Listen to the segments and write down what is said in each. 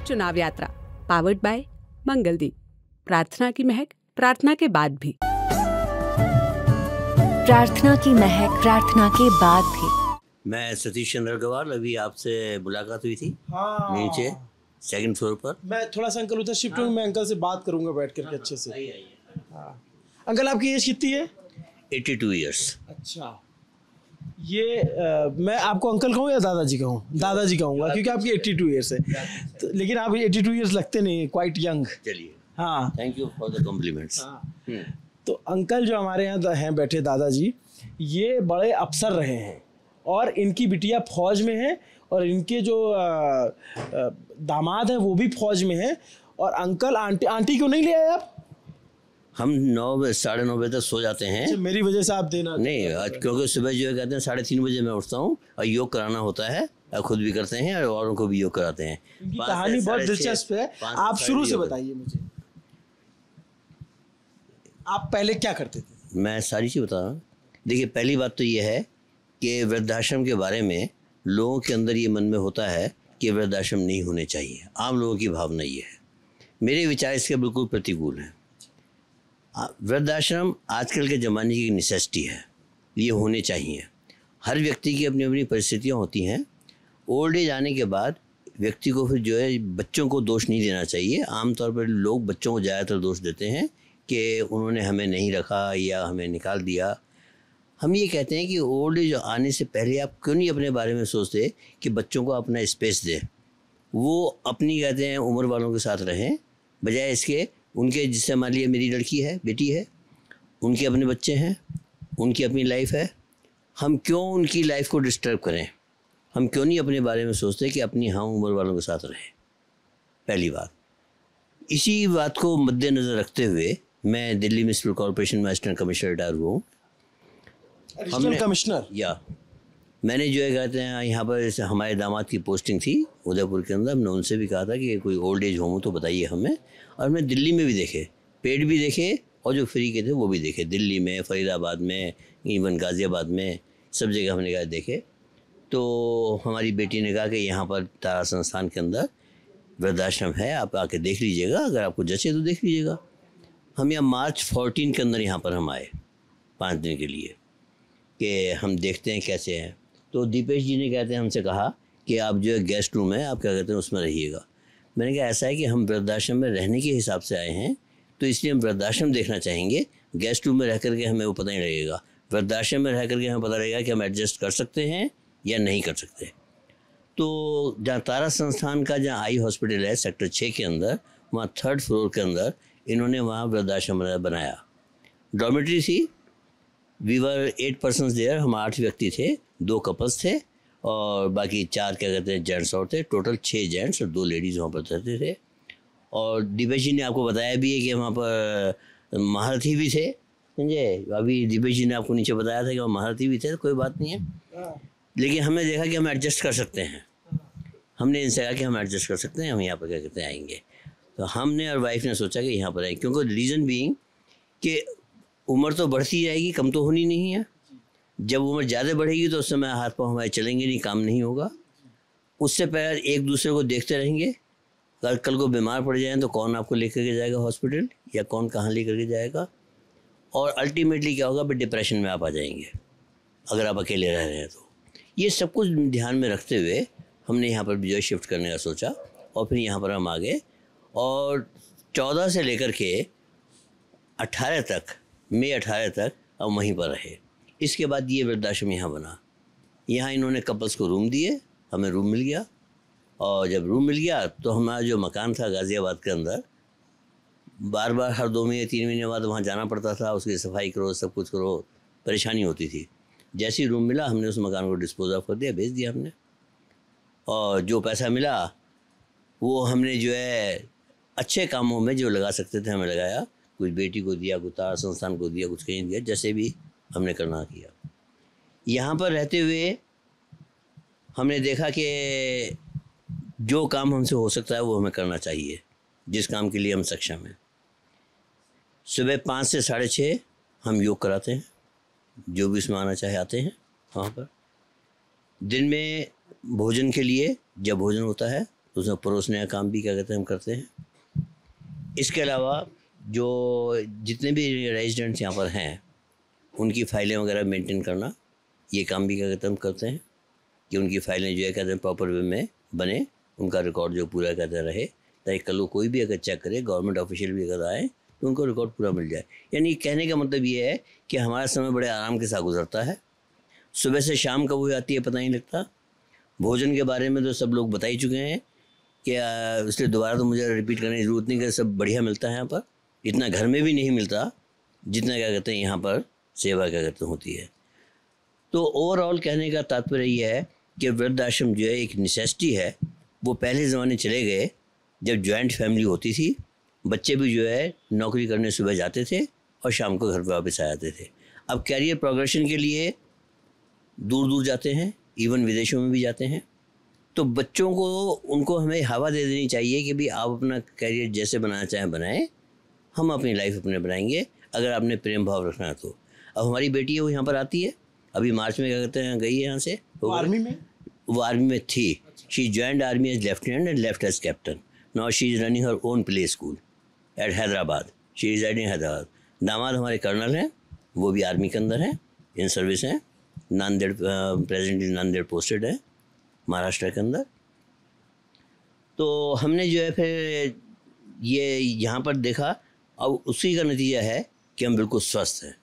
चुनाव यात्रा powered by Mangaldeep. प्रार्थना की महक प्रार्थना के बाद भी। प्रार्थना की महक प्रार्थना के बाद भी। मैं सतीश चंद्र गवाल, अभी आपसे मुलाकात हुई थी। हाँ, नीचे सेकंड फ्लोर पर। मैं थोड़ा सा अंकल उधर शिफ्ट हूँ, मैं अंकल से बात करूंगा बैठ करके अच्छे से। हाँ अंकल, आपकी एज कितनी है? 82 ईयर्स। अच्छा, ये मैं आपको अंकल कहूँ या दादाजी कहूँ? दादाजी कहूँगा क्योंकि आपकी 82 ईयर्स है तो, लेकिन आप 82 ईयर्स लगते नहीं, क्वाइट यंग। चलिए, हाँ, thank you for the compliments. तो अंकल जो हमारे यहाँ हैं बैठे, दादाजी, ये बड़े अफसर रहे हैं और इनकी बिटिया फौज में है और इनके जो दामाद हैं वो भी फौज में हैं। और अंकल आंटी क्यों नहीं ले आए आप? हम 9 साढ़े 9 बजे तक सो जाते हैं। मेरी वजह से आप देना नहीं, क्योंकि सुबह जो है कहते हैं 3:30 बजे मैं उठता हूँ और योग कराना होता है, और खुद भी करते हैं और औरों को भी योग कराते हैं। कहानी बहुत दिलचस्प है, आप शुरू से बताइए मुझे, आप पहले क्या करते थे? मैं सारी चीज़ बता रहा हूँ। देखिए, पहली बात तो ये है कि वृद्धाश्रम के बारे में लोगों के अंदर ये मन में होता है कि वृद्धाश्रम नहीं होने चाहिए। आम लोगों की भावना ये है। मेरे विचार इसके बिल्कुल प्रतिकूल हैं। वृद्धाश्रम आजकल के ज़माने की नेसेसिटी है, ये होने चाहिए। हर व्यक्ति की अपनी अपनी परिस्थितियाँ होती हैं। ओल्ड एज आने के बाद व्यक्ति को फिर जो है बच्चों को दोष नहीं देना चाहिए। आमतौर पर लोग बच्चों को ज़्यादातर दोष देते हैं कि उन्होंने हमें नहीं रखा या हमें निकाल दिया। हम ये कहते हैं कि ओल्ड एज आने से पहले आप क्यों नहीं अपने बारे में सोचते कि बच्चों को अपना स्पेस दें, वो अपनी कहते हैं उम्र वालों के साथ रहें, बजाय इसके उनके, जिससे मान लीजिए मेरी लड़की है, बेटी है, उनके अपने बच्चे हैं, उनकी अपनी लाइफ है, हम क्यों उनकी लाइफ को डिस्टर्ब करें? हम क्यों नहीं अपने बारे में सोचते कि अपनी हम उम्र वालों के साथ रहें? पहली बात। इसी बात को मद्देनज़र रखते हुए मैं दिल्ली म्युनिसिपल कॉर्पोरेशन में असिस्टेंट कमिश्नर रिटायर हुआ हूँ। कमिश्नर या मैंने जो है कहते हैं यहाँ पर जैसे हमारे दामाद की पोस्टिंग थी उदयपुर के अंदर, हमने उनसे भी कहा था कि कोई ओल्ड एज होम हो तो बताइए हमें। और मैं दिल्ली में भी देखे, पेड भी देखे और जो फ्री के थे वो भी देखे, दिल्ली में, फरीदाबाद में, इवन गाज़ियाबाद में, सब जगह हमने कहा देखे। तो हमारी बेटी ने कहा कि यहाँ पर तारा संस्थान के अंदर वृद्धाश्रम है, आप आके देख लीजिएगा, अगर आपको जचे तो देख लीजिएगा। हम यहाँ मार्च 14 के अंदर यहाँ पर हम आए 5 दिन के लिए कि हम देखते हैं कैसे हैं। तो दीपेश जी ने कहते हैं हमसे कहा कि आप जो है गेस्ट रूम है, आप क्या कहते हैं उसमें रहिएगा। मैंने कहा ऐसा है कि हम वृद्धाश्रम में रहने के हिसाब से आए हैं, तो इसलिए हम वृद्धाश्रम देखना चाहेंगे। गेस्ट रूम में रह करके हमें वो पता नहीं लगेगा, वृद्धाश्रम में रह करके हमें पता लगेगा कि हम एडजस्ट कर सकते हैं या नहीं कर सकते। तो जहाँ तारा संस्थान का जहाँ आई हॉस्पिटल है सेक्टर 6 के अंदर, वहाँ 3rd फ्लोर के अंदर इन्होंने वहाँ वृद्धाश्रम बनाया। डॉर्मेटरी थी, वी वर 8 पर्सन्स देयर, हम 8 व्यक्ति थे, 2 कपल्स थे और बाकी 4 क्या कहते हैं जेंट्स और थे। टोटल 6 जेंट्स और 2 लेडीज़ वहाँ पर रहते थे। और दीपेश जी ने आपको बताया भी है कि वहाँ पर महारथी भी थे, समझे। अभी दीपेश जी ने आपको नीचे बताया था कि वहाँ महारथी भी थे, तो कोई बात नहीं है। लेकिन हमने देखा कि हम एडजस्ट कर सकते हैं। हमने इनसे कहा कि हम एडजस्ट कर सकते हैं, हम यहाँ पर क्या कहते हैं आएंगे। तो हमने और वाइफ ने सोचा कि यहाँ पर आए, क्योंकि रीज़न बीइंग कि उम्र तो बढ़ती जाएगी, कम तो होनी नहीं है। जब उम्र ज़्यादा बढ़ेगी तो उस समय हाथ पाँव हमारे चलेंगे नहीं, काम नहीं होगा। उससे पहले एक दूसरे को देखते रहेंगे। कल को बीमार पड़ जाएं तो कौन आपको लेकर के जाएगा हॉस्पिटल, या कौन कहाँ लेकर के जाएगा। और अल्टीमेटली क्या होगा, फिर डिप्रेशन में आप आ जाएंगे अगर आप अकेले रह रहे हैं तो। ये सब कुछ ध्यान में रखते हुए हमने यहाँ पर जो है शिफ्ट करने का सोचा और फिर यहाँ पर हम आ गए। और 14 से लेकर के 18 तक, मई 18 तक हम वहीं पर रहे। इसके बाद ये वृद्धाश्रम यहाँ बना। यहाँ इन्होंने कपल्स को रूम दिए, हमें रूम मिल गया। और जब रूम मिल गया तो हमारा जो मकान था गाज़ियाबाद के अंदर, बार बार हर 2 महीने 3 महीने बाद वहाँ जाना पड़ता था, उसकी सफाई करो, सब कुछ करो, परेशानी होती थी। जैसे ही रूम मिला हमने उस मकान को डिस्पोज ऑफ कर दिया, बेच दिया हमने। और जो पैसा मिला वो हमने जो है अच्छे कामों में जो लगा सकते थे हमें लगाया। कुछ बेटी को दिया, कुछ तारा संस्थान को दिया, कुछ कहीं दिया, जैसे भी हमने करना किया। यहाँ पर रहते हुए हमने देखा कि जो काम हमसे हो सकता है वो हमें करना चाहिए, जिस काम के लिए हम सक्षम हैं। सुबह 5 से 6:30 हम योग कराते हैं, जो भी इसमें आना चाहे आते हैं वहाँ पर। दिन में भोजन के लिए जब भोजन होता है तो उसमें परोसने का काम भी क्या कहते हैं हम करते हैं। इसके अलावा जो जितने भी रेजिडेंट्स यहाँ पर हैं उनकी फ़ाइलें वगैरह मेंटेन करना, ये काम भी क्या कहते हैं हम करते हैं कि उनकी फ़ाइलें जो है कहते हैं प्रॉपर वे में बने, उनका रिकॉर्ड जो पूरा कहते रहे, ताकि कल को कोई भी अगर चेक करे, गवर्नमेंट ऑफिशियल भी अगर आए तो उनको रिकॉर्ड पूरा मिल जाए। यानी कहने का मतलब ये है कि हमारा समय बड़े आराम के साथ गुजरता है। सुबह से शाम कब हो जाती है पता नहीं लगता। भोजन के बारे में तो सब लोग बता ही चुके हैं कि इसलिए दोबारा तो मुझे रिपीट करने की ज़रूरत नहीं कि सब बढ़िया मिलता है यहाँ पर। इतना घर में भी नहीं मिलता जितना क्या कहते हैं यहाँ पर सेवा क्या कहते हैं होती है। तो ओवरऑल कहने का तात्पर्य ये है कि वृद्धाश्रम जो है एक नेसेसिटी है। वो पहले ज़माने चले गए जब जॉइंट फैमिली होती थी, बच्चे भी जो है नौकरी करने सुबह जाते थे और शाम को घर पर वापस आ जाते थे। अब कैरियर प्रोग्रेशन के लिए दूर दूर जाते हैं, इवन विदेशों में भी जाते हैं। तो बच्चों को उनको हमें हवा दे देनी चाहिए कि भाई आप अपना कैरियर जैसे बनाना चाहें बनाएं, हम अपनी लाइफ अपने बनाएंगे अगर आपने प्रेम भाव रखना है तो। अब हमारी बेटी है वो यहाँ पर आती है, अभी मार्च में क्या कहते हैं गई है यहाँ से। वो आर्मी में थी। She joined army as lieutenant and left as captain. Now she is running her own play school at Hyderabad. She is residing Hyderabad. दामाद हमारे कर्नल हैं, वो भी आर्मी के अंदर हैं, इन सर्विस हैं, नांदेड़ प्रेजेंटली नांदेड़ पोस्टेड है महाराष्ट्र के अंदर। तो हमने जो है फिर ये यहाँ पर देखा, अब उसी का नतीजा है कि हम बिल्कुल स्वस्थ हैं।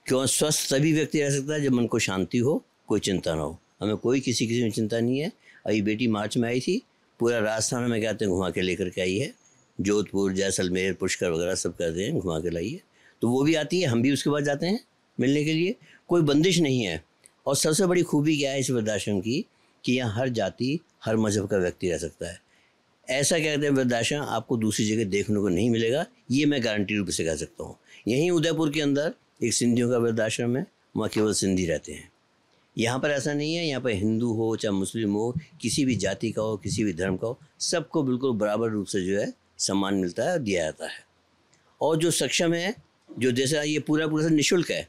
क्यों स्वस्थ तभी व्यक्ति रह सकता है जब मन को शांति हो, कोई चिंता ना हो। हमें कोई किसी में चिंता नहीं है। अभी बेटी मार्च में आई थी, पूरा राजस्थान में कहते हैं घुमा के लेकर के आई है, जोधपुर, जैसलमेर, पुष्कर वगैरह सब कहते हैं घुमा के लाई है। तो वो भी आती है, हम भी उसके बाद जाते हैं मिलने के लिए। कोई बंदिश नहीं है। और सबसे बड़ी खूबी क्या है इस वृद्धाश्रम की कि यहाँ हर जाति हर मज़हब का व्यक्ति रह सकता है। ऐसा क्या कहते हैं वृद्धाश्रम आपको दूसरी जगह देखने को नहीं मिलेगा, ये मैं गारंटी रूप से कह सकता हूँ। यहीं उदयपुर के अंदर एक सिंधियों का वृद्धाश्रम है, वहाँ केवल सिंधी रहते हैं। यहाँ पर ऐसा नहीं है। यहाँ पर हिंदू हो चाहे मुस्लिम हो, किसी भी जाति का हो, किसी भी धर्म का हो, सबको बिल्कुल बराबर रूप से जो है सम्मान मिलता है और दिया जाता है। और जो सक्षम है, जो जैसा ये पूरा निःशुल्क है,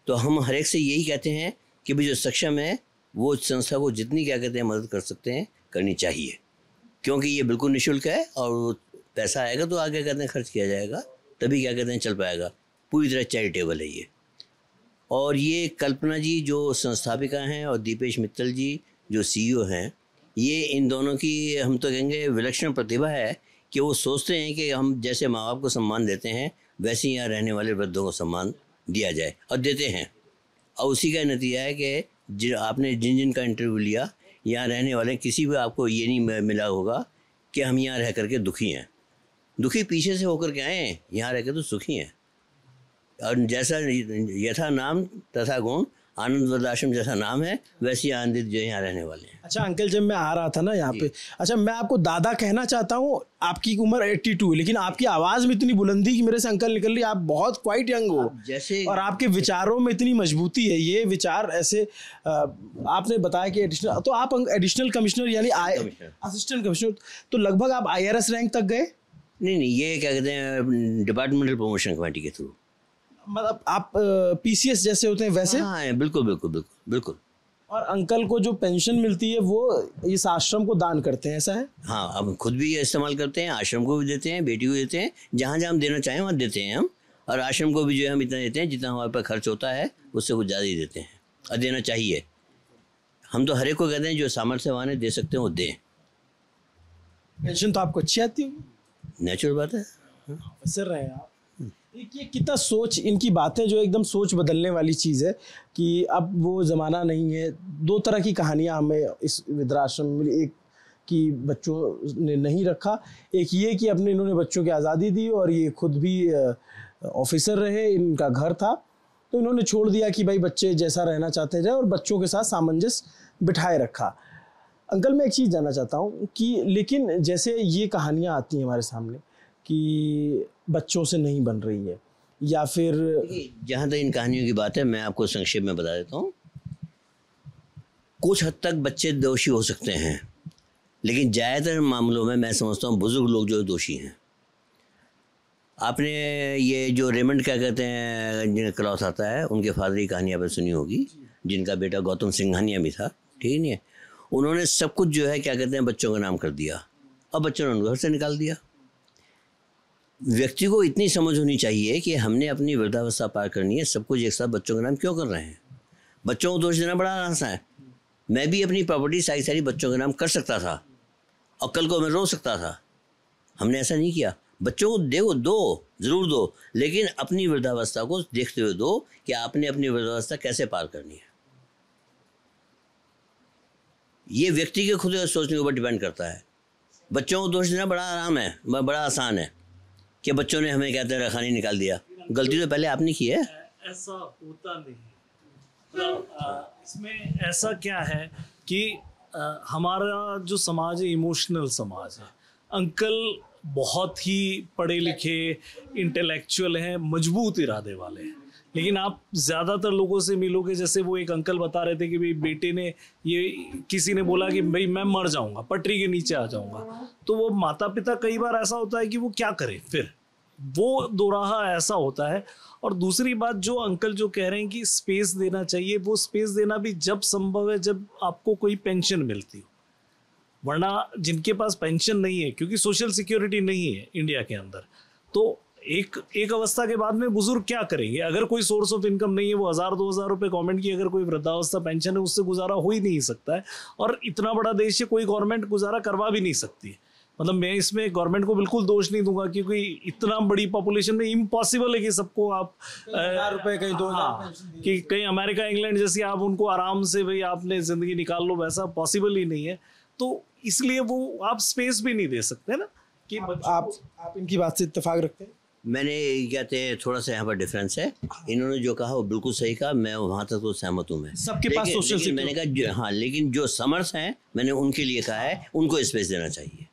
तो हम हर एक से यही कहते हैं कि भाई जो सक्षम है वो संस्था को जितनी क्या कहते हैं मदद कर सकते हैं करनी चाहिए, क्योंकि ये बिल्कुल निःशुल्क है और पैसा आएगा तो आगे कहते हैं खर्च किया जाएगा, तभी क्या कहते हैं चल पाएगा। पूरी तरह चैरिटेबल है ये। और ये कल्पना जी जो संस्थापिका हैं और दीपेश मित्तल जी जो CEO हैं, ये इन दोनों की हम तो कहेंगे विलक्षण प्रतिभा है कि वो सोचते हैं कि हम जैसे माँ बाप को सम्मान देते हैं वैसे ही यहाँ रहने वाले वृद्धों को सम्मान दिया जाए, और देते हैं। और उसी का नतीजा है कि आपने जिन का इंटरव्यू लिया, यहाँ रहने वाले किसी भी आपको ये नहीं मिला होगा कि हम यहाँ रह करके दुखी हैं। दुखी पीछे से होकर के आए हैं, यहाँ रह के तो सुखी हैं। और जैसा यथा नाम तथा गुण, आनंद वृद्धाश्रम जैसा नाम है वैसे ही आनंदित जो यहाँ रहने वाले हैं। अच्छा अंकल, जब मैं आ रहा था ना यहाँ पे, अच्छा मैं आपको दादा कहना चाहता हूँ। आपकी उम्र 82 है, लेकिन आपकी आवाज़ में इतनी बुलंदी कि मेरे से अंकल निकल रही। आप बहुत क्वाइट यंग हो जैसे, और आपके विचारों में इतनी मजबूती है। ये विचार ऐसे आपने बताया कि एडिशनल, तो आप एडिशनल कमिश्नर यानी असिस्टेंट कमिश्नर, तो लगभग आप IRS रैंक तक गए? नहीं, ये क्या कहते हैं डिपार्टमेंटल प्रमोशन कमेटी के थ्रू। मतलब आप PCS जैसे होते हैं वैसे? हाँ, बिल्कुल बिल्कुल बिल्कुल बिल्कुल। और अंकल को जो पेंशन मिलती है वो इस आश्रम को दान करते हैं, ऐसा है? हाँ, अब खुद भी इस्तेमाल करते हैं, आश्रम को भी देते हैं, बेटी को देते हैं, जहाँ जहाँ हम देना चाहें वहाँ देते हैं हम। और आश्रम को भी जो है हम इतना देते हैं जितना हमारे पास खर्च होता है उससे कुछ ज़्यादा ही देते हैं, और देना चाहिए। हम तो हर एक को कहते हैं जो सामर्थ्यवान दे सकते हैं वो दें। पेंशन तो आपको अच्छी आती होगी? नेचुरल बात है। ऑफिसर रहे आप। ये कितना सोच, इनकी बातें जो एकदम सोच बदलने वाली चीज़ है कि अब वो ज़माना नहीं है। दो तरह की कहानियाँ हमें इस वृद्धाश्रम में मिली। एक कि बच्चों ने नहीं रखा, एक ये कि अपने इन्होंने बच्चों की आज़ादी दी और ये खुद भी ऑफिसर रहे, इनका घर था तो इन्होंने छोड़ दिया कि भाई बच्चे जैसा रहना चाहते रहे और बच्चों के साथ सामंजस्य बिठाए रखा। अंकल मैं एक चीज़ जानना चाहता हूँ कि लेकिन जैसे ये कहानियाँ आती हैं हमारे सामने कि बच्चों से नहीं बन रही है, या फिर जहाँ तक इन कहानियों की बात है मैं आपको संक्षेप में बता देता हूँ। कुछ हद तक बच्चे दोषी हो सकते हैं, लेकिन ज़्यादातर मामलों में मैं समझता हूँ बुजुर्ग लोग जो दोषी हैं। आपने ये जो रेमंड क्या कहते हैं क्लॉथ आता है, उनके फादर की कहानी आपने सुनी होगी, जिनका बेटा गौतम सिंघानिया भी था, ठीक नहीं है। उन्होंने सब कुछ जो है क्या कहते हैं बच्चों का नाम कर दिया और बच्चों ने उनको घर से निकाल दिया। व्यक्ति को इतनी समझ होनी चाहिए कि हमने अपनी वृद्धावस्था पार करनी है, सब कुछ एक साथ बच्चों का नाम क्यों कर रहे हैं? बच्चों को दोष देना बड़ा आसान है। मैं भी अपनी प्रॉपर्टी सारी बच्चों के नाम कर सकता था और कल को मैं रो सकता था। हमने ऐसा नहीं किया। बच्चों को दो ज़रूर दो, लेकिन अपनी वृद्धावस्था को देखते हुए दो कि आपने अपनी वृद्धावस्था कैसे पार करनी है। ये व्यक्ति के खुद सोचने के ऊपर डिपेंड करता है। बच्चों को दोष देना बड़ा आराम है, बड़ा आसान है कि बच्चों ने हमें कहते हैं खाने निकाल दिया। गलती तो पहले आपने की है। ऐसा होता नहीं। इसमें ऐसा क्या है कि हमारा जो समाज है इमोशनल समाज है। अंकल बहुत ही पढ़े लिखे, इंटेलेक्चुअल हैं, मजबूत इरादे वाले हैं, लेकिन आप ज़्यादातर लोगों से मिलोगे, जैसे वो एक अंकल बता रहे थे कि भाई बेटे ने ये किसी ने बोला कि भाई मैं मर जाऊंगा, पटरी के नीचे आ जाऊंगा, तो वो माता पिता कई बार ऐसा होता है कि वो क्या करें, फिर वो दोराहा ऐसा होता है। और दूसरी बात जो अंकल जो कह रहे हैं कि स्पेस देना चाहिए, वो स्पेस देना भी जब संभव है जब आपको कोई पेंशन मिलती हो, वरना जिनके पास पेंशन नहीं है, क्योंकि सोशल सिक्योरिटी नहीं है इंडिया के अंदर, तो एक अवस्था के बाद में बुजुर्ग क्या करेंगे? अगर कोई सोर्स ऑफ इनकम नहीं है, वो 1000-2000 रुपए गवर्नमेंट की अगर कोई वृद्धावस्था पेंशन है उससे गुजारा हो ही नहीं सकता है। और इतना बड़ा देश है, कोई गवर्नमेंट गुजारा करवा भी नहीं सकती। मतलब मैं इसमें गवर्नमेंट को बिल्कुल दोष नहीं दूंगा, क्योंकि इतना बड़ी पॉपुलेशन में इम्पॉसिबल है कि सबको आप 1000 रुपए कहीं 2000 कि कहीं अमेरिका इंग्लैंड जैसे आप उनको आराम से भाई आपने जिंदगी निकाल लो, वैसा पॉसिबल ही नहीं है। तो इसलिए वो आप स्पेस भी नहीं दे सकते ना कि आप इनकी बात से इत्तेफाक रखते हैं? मैंने कहते हैं थोड़ा सा यहाँ पर डिफरेंस है। इन्होंने जो कहा वो बिल्कुल सही कहा, मैं वहाँ तक तो सहमत हूँ। मैं सबके पास सोशल लेकिन मैंने कहा हाँ, लेकिन जो समर्थ हैं मैंने उनके लिए कहा है, उनको स्पेस देना चाहिए।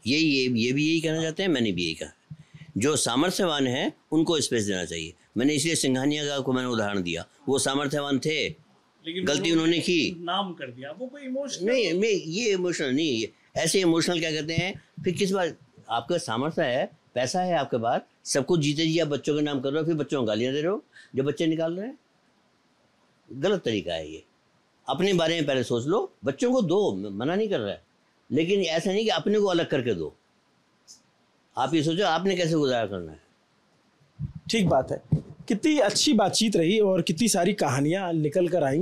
ये भी यही कहना चाहते हैं, मैंने भी यही कहा। जो सामर्थ्यवान हैं उनको स्पेस देना चाहिए। मैंने इसलिए सिंघानिया का को मैंने उदाहरण दिया, वो सामर्थ्यवान थे, गलती उन्होंने की, नाम कर दिया, वो कोई इमोशनल नहीं, ये इमोशनल नहीं है। ऐसे इमोशनल क्या कहते हैं? फिर किस बात आपका सामर्थ्य है, पैसा है आपके पास, सब कुछ जीते जी आप बच्चों के नाम कर रहे हो, फिर बच्चों को गालियाँ दे रहे हो जो बच्चे निकाल रहे हैं। गलत तरीका है ये। अपने बारे में पहले सोच लो, बच्चों को दो, मना नहीं कर रहा है, लेकिन ऐसा नहीं कि अपने को अलग करके दो। आप ये सोचो आपने कैसे गुजारा करना है। ठीक बात है। कितनी अच्छी बातचीत रही और कितनी सारी कहानियाँ निकल कर आई।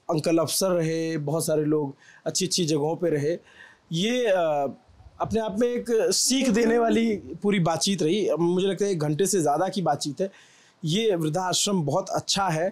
अंकल अफसर रहे, बहुत सारे लोग अच्छी अच्छी जगहों पे रहे। ये अपने आप में एक सीख देने वाली पूरी बातचीत रही। मुझे लगता है 1 घंटे से ज़्यादा की बातचीत है। ये वृद्धाश्रम बहुत अच्छा है।